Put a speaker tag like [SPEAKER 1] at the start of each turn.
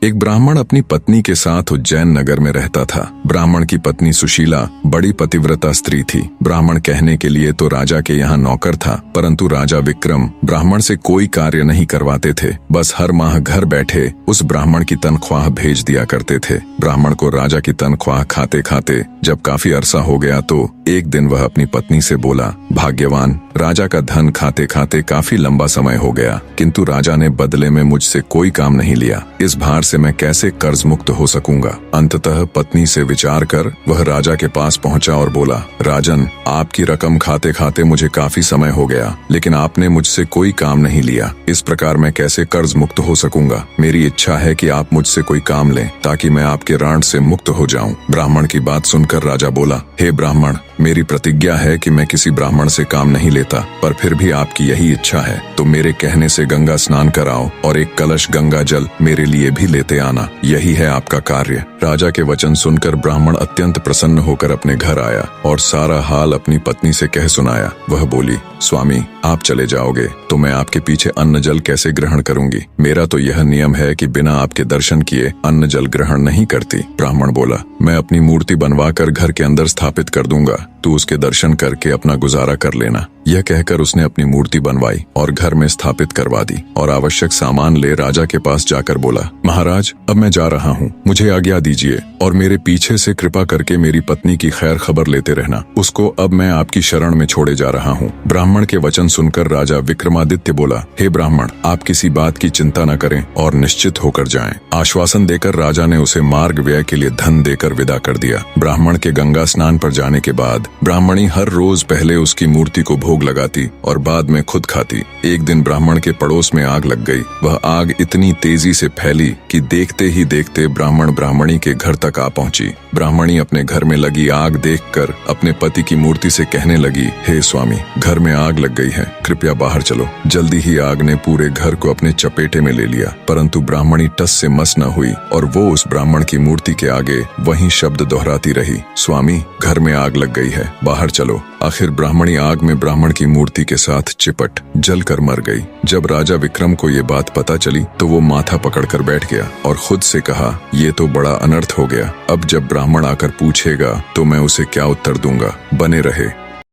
[SPEAKER 1] एक ब्राह्मण अपनी पत्नी के साथ उज्जैन नगर में रहता था। ब्राह्मण की पत्नी सुशीला बड़ी पतिव्रता स्त्री थी। ब्राह्मण कहने के लिए तो राजा के यहाँ नौकर था, परंतु राजा विक्रम ब्राह्मण से कोई कार्य नहीं करवाते थे। बस हर माह घर बैठे उस ब्राह्मण की तनख्वाह भेज दिया करते थे। ब्राह्मण को राजा की तनख्वाह खाते खाते जब काफी अरसा हो गया तो एक दिन वह अपनी पत्नी से बोला, भाग्यवान, राजा का धन खाते खाते काफी लंबा समय हो गया, किंतु राजा ने बदले में मुझसे कोई काम नहीं लिया। इस भार से मैं कैसे कर्ज मुक्त हो सकूंगा। अंततः पत्नी से विचार कर वह राजा के पास पहुंचा और बोला, राजन, आपकी रकम खाते खाते मुझे काफी समय हो गया, लेकिन आपने मुझसे कोई काम नहीं लिया। इस प्रकार मैं कैसे कर्ज मुक्त हो सकूंगा। मेरी इच्छा है कि आप मुझसे कोई काम लें ताकि मैं आपके ऋण से मुक्त हो जाऊं। ब्राह्मण की बात सुनकर राजा बोला, हे ब्राह्मण, मेरी प्रतिज्ञा है कि मैं किसी ब्राह्मण से काम नहीं लेता, पर फिर भी आपकी यही इच्छा है तो मेरे कहने से गंगा स्नान कराओ और एक कलश गंगा जल मेरे लिए भी लेते आना। यही है आपका कार्य। राजा के वचन सुनकर ब्राह्मण अत्यंत प्रसन्न होकर अपने घर आया और सारा हाल अपनी पत्नी से कह सुनाया। वह बोली, स्वामी, आप चले जाओगे तो मैं आपके पीछे अन्न जल कैसे ग्रहण करूंगी। मेरा तो यह नियम है कि बिना आपके दर्शन किए अन्न जल ग्रहण नहीं करती। ब्राह्मण बोला, मैं अपनी मूर्ति बनवाकर घर के अंदर स्थापित कर दूंगा, तू उसके दर्शन करके अपना गुजारा कर लेना। यह कहकर उसने अपनी मूर्ति बनवाई और घर में स्थापित करवा दी और आवश्यक सामान ले राजा के पास जाकर बोला, महाराज, अब मैं जा रहा हूँ, मुझे आज्ञा दीजिए और मेरे पीछे से कृपा करके मेरी पत्नी की खैर खबर लेते रहना। उसको अब मैं आपकी शरण में छोड़े जा रहा हूँ। ब्राह्मण के वचन सुनकर राजा विक्रमादित्य बोला, हे ब्राह्मण, आप किसी बात की चिंता न करें और निश्चित होकर जाएं। आश्वासन देकर राजा ने उसे मार्ग व्यय के लिए धन देकर विदा कर दिया। ब्राह्मण के गंगा स्नान पर जाने के बाद ब्राह्मणी हर रोज पहले उसकी मूर्ति को भोग लगाती और बाद में खुद खाती। एक दिन ब्राह्मण के पड़ोस में आग लग गई। वह आग इतनी तेजी से फैली कि देखते ही देखते ब्राह्मण ब्राह्मणी के घर तक आ पहुंची। ब्राह्मणी अपने घर में लगी आग देखकर अपने पति की मूर्ति से कहने लगी, हे स्वामी, घर में आग लग गई है, कृपया बाहर चलो। जल्दी ही आग ने पूरे घर को अपने चपेटे में ले लिया, परंतु ब्राह्मणी टस से मस न हुई और वो उस ब्राह्मण की मूर्ति के आगे वही शब्द दोहराती रही, स्वामी, घर में आग लग गई है, बाहर चलो। आखिर ब्राह्मणी आग में ब्राह्मण की मूर्ति के साथ चिपट जलकर मर गई। जब राजा विक्रम को ये बात पता चली तो वो माथा पकड़कर बैठ गया और खुद से कहा, ये तो बड़ा अनर्थ हो गया। अब जब ब्राह्मण आकर पूछेगा तो मैं उसे क्या उत्तर दूंगा। बने रहे